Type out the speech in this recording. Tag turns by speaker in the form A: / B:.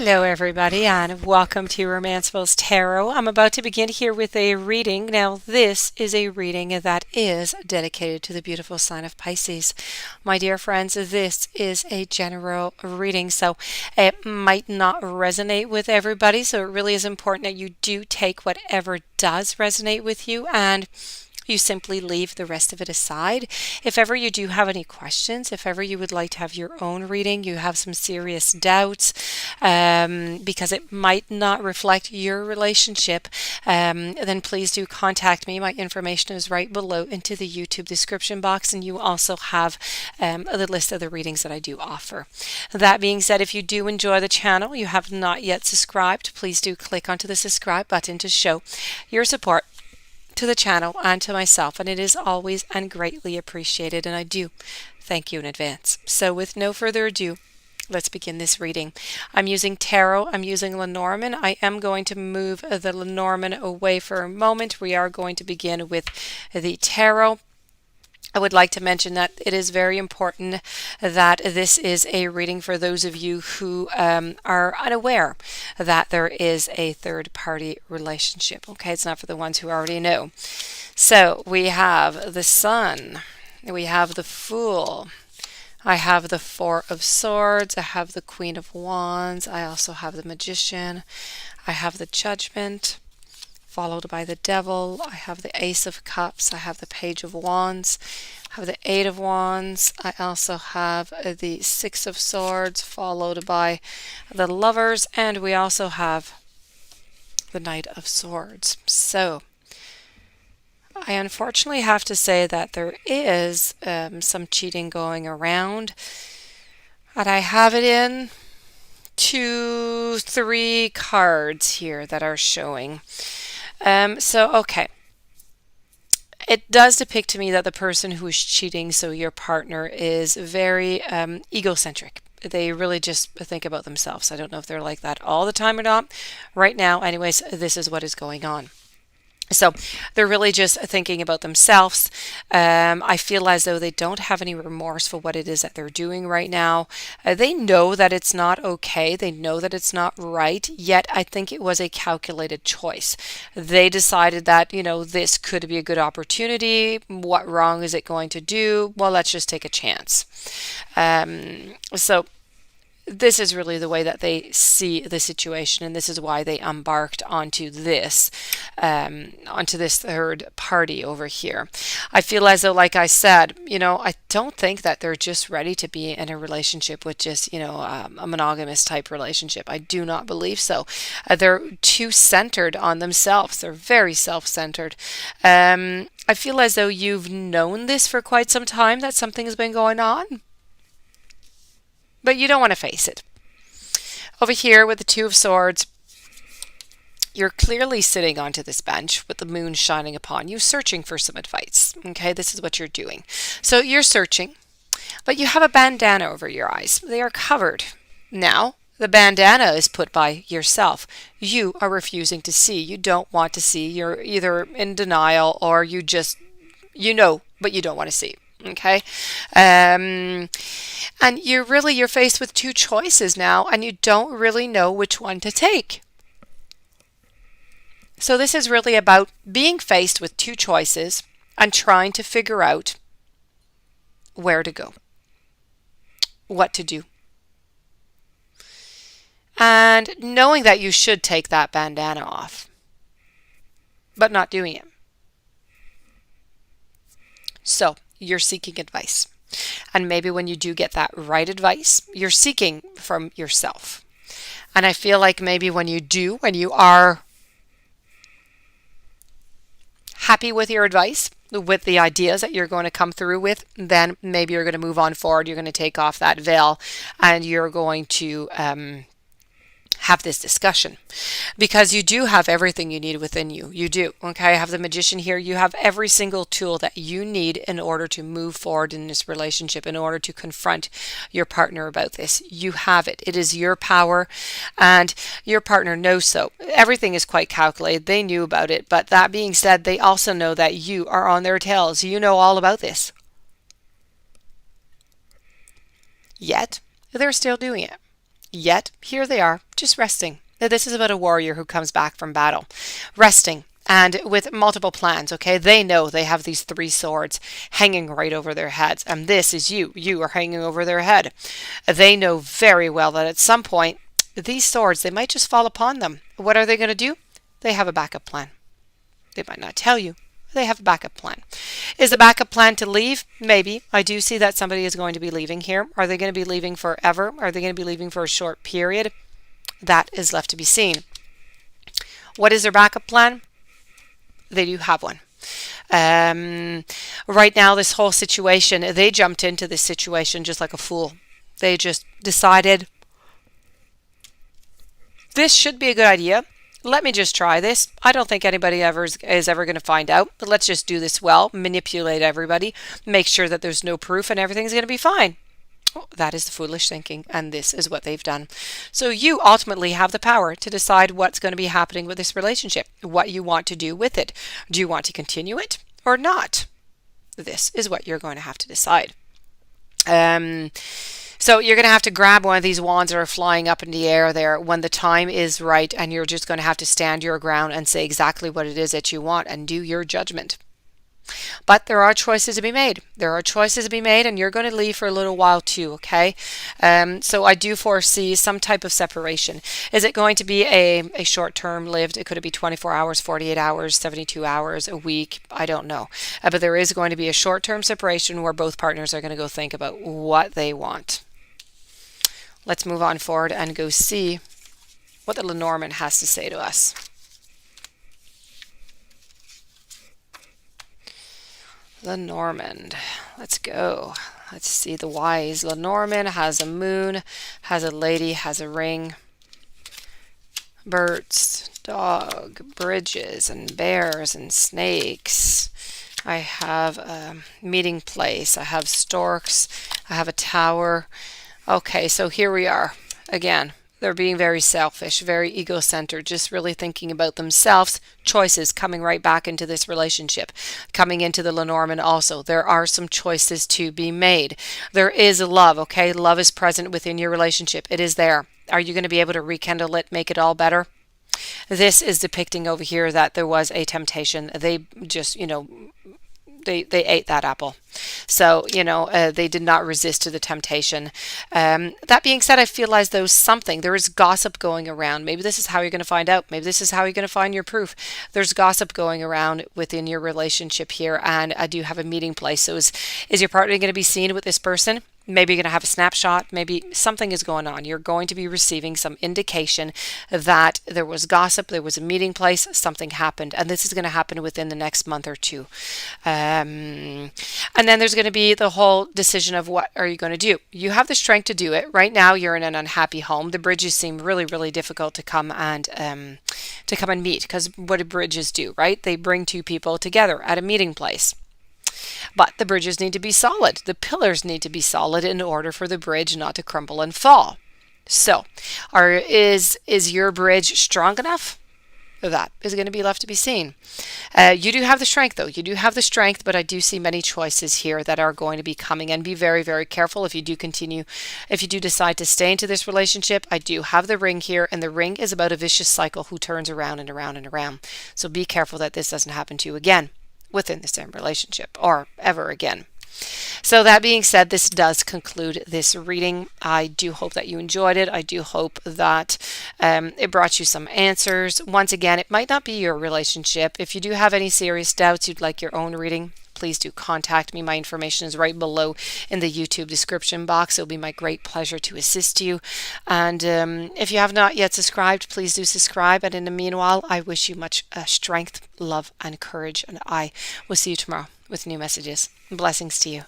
A: Hello, everybody, and welcome to Romancefull's Tarot. I'm about to begin here with a reading. Now, this is a reading that is dedicated to the beautiful sign of Pisces. My dear friends, this is a general reading, so it might not resonate with everybody, so it really is important that you do take whatever does resonate with you and you simply leave the rest of it aside. If ever you do have any questions, if ever you would like to have your own reading, you have some serious doubts, because it might not reflect your relationship, then please do contact me. My information is right below into the YouTube description box, and you also have the list of the readings that I do offer. That being said, if you do enjoy the channel, you have not yet subscribed, please do click onto the subscribe button to show your support to the channel and to myself, and it is always and greatly appreciated, and I do thank you in advance. So with no further ado, let's begin this reading. I'm using tarot, I'm using Lenormand. I am going to move the Lenormand away for a moment. We are going to begin with the tarot. I would like to mention that it is very important that this is a reading for those of you who are unaware that there is a third-party relationship. Okay, it's not for the ones who already know. So we have the Sun, we have the Fool, I have the Four of Swords, I have the Queen of Wands, I also have the Magician, I have the Judgment, followed by the Devil. I have the Ace of Cups. I have the Page of Wands. I have the Eight of Wands. I also have the Six of Swords, followed by the Lovers, and we also have the Knight of Swords. So I unfortunately have to say that there is some cheating going around, and I have it in 2, 3 cards here that are showing. Okay. It does depict to me that the person who is cheating, so your partner, is very egocentric. They really just think about themselves. I don't know if they're like that all the time or not. Right now, anyways, this is what is going on. So they're really just thinking about themselves. I feel as though they don't have any remorse for what it is that they're doing right now. They know that it's not okay. They know that it's not right. Yet I think it was a calculated choice. They decided that, this could be a good opportunity. What wrong is it going to do? Well, let's just take a chance. So this is really the way that they see the situation, and this is why they embarked onto this third party over here. I feel as though, like I said, I don't think that they're just ready to be in a relationship with just, a monogamous type relationship. I do not believe so. They're too centered on themselves. They're very self-centered. I feel as though you've known this for quite some time, that something's been going on, but you don't want to face it. Over here with the Two of Swords, you're clearly sitting onto this bench with the moon shining upon you, searching for some advice. Okay, this is what you're doing. So you're searching, but you have a bandana over your eyes. They are covered. Now, the bandana is put by yourself. You are refusing to see. You don't want to see. You're either in denial or you just, but you don't want to see. Okay, and you're faced with 2 choices now, and you don't really know which one to take. So this is really about being faced with 2 choices and trying to figure out where to go, what to do, and knowing that you should take that bandana off, but not doing it. So you're seeking advice. And maybe when you do get that right advice, you're seeking from yourself. And I feel like maybe when you are happy with your advice, with the ideas that you're going to come through with, then maybe you're going to move on forward. You're going to take off that veil and you're going to have this discussion, because you do have everything you need within you. You do. Okay, I have the Magician here. You have every single tool that you need in order to move forward in this relationship, in order to confront your partner about this. You have it. It is your power, and your partner knows so. Everything is quite calculated. They knew about it, but that being said, they also know that you are on their tails. You know all about this. Yet, they're still doing it. Yet, here they are, just resting. Now, this is about a warrior who comes back from battle, resting, and with multiple plans, okay? They know they have these 3 swords hanging right over their heads, and this is you. You are hanging over their head. They know very well that at some point, these swords, they might just fall upon them. What are they going to do? They have a backup plan. They might not tell you. They have a backup plan. Is the backup plan to leave? Maybe. I do see that somebody is going to be leaving here. Are they going to be leaving forever? Are they going to be leaving for a short period? That is left to be seen. What is their backup plan? They do have one. Right now, this whole situation, they jumped into this situation just like a fool. They just decided, this should be a good idea. Let me just try this. I don't think anybody is ever going to find out, but let's just do this well, manipulate everybody, make sure that there's no proof and everything's going to be fine. Oh, that is the foolish thinking, and this is what they've done. So you ultimately have the power to decide what's going to be happening with this relationship, what you want to do with it. Do you want to continue it or not? This is what you're going to have to decide. So you're going to have to grab one of these wands that are flying up in the air there when the time is right, and you're just going to have to stand your ground and say exactly what it is that you want and do your judgment. But there are choices to be made. There are choices to be made, and you're going to leave for a little while too, okay? So I do foresee some type of separation. Is it going to be a short-term lived? It could be 24 hours, 48 hours, 72 hours, a week. I don't know. But there is going to be a short-term separation where both partners are going to go think about what they want. Let's move on forward and go see what the Lenormand has to say to us. Lenormand. Let's go. Let's see the wise. Lenormand has a moon, has a lady, has a ring. Birds, dog, bridges, and bears, and snakes. I have a meeting place. I have storks. I have a tower. Okay, so here we are. Again, they're being very selfish, very ego-centered, just really thinking about themselves. Choices coming right back into this relationship. Coming into the Lenormand also. There are some choices to be made. There is love, okay? Love is present within your relationship. It is there. Are you going to be able to rekindle it, make it all better? This is depicting over here that there was a temptation. They just, they ate that apple. So, they did not resist to the temptation. That being said, I feel as though there is gossip going around. Maybe this is how you're going to find out. Maybe this is how you're going to find your proof. There's gossip going around within your relationship here, and I do have a meeting place. So is your partner going to be seen with this person? Maybe you're going to have a snapshot. Maybe something is going on. You're going to be receiving some indication that there was gossip, there was a meeting place, something happened. And this is going to happen within the next month or two. And then there's going to be the whole decision of what are you going to do. You have the strength to do it. Right now, you're in an unhappy home. The bridges seem really, really difficult to come and meet, because what do bridges do, right? They bring two people together at a meeting place. But the bridges need to be solid. The pillars need to be solid in order for the bridge not to crumble and fall. So, is your bridge strong enough? That is going to be left to be seen. You do have the strength, though. You do have the strength, but I do see many choices here that are going to be coming. And be very, very careful if you do decide to stay into this relationship. I do have the ring here, and the ring is about a vicious cycle who turns around and around and around. So be careful that this doesn't happen to you again within the same relationship or ever again. So that being said, this does conclude this reading. I do hope that you enjoyed it. I do hope that it brought you some answers. Once again, it might not be your relationship. If you do have any serious doubts, you'd like your own reading, please do contact me. My information is right below in the YouTube description box. It'll be my great pleasure to assist you. And if you have not yet subscribed, please do subscribe. And in the meanwhile, I wish you much strength, love, and courage. And I will see you tomorrow with new messages. Blessings to you.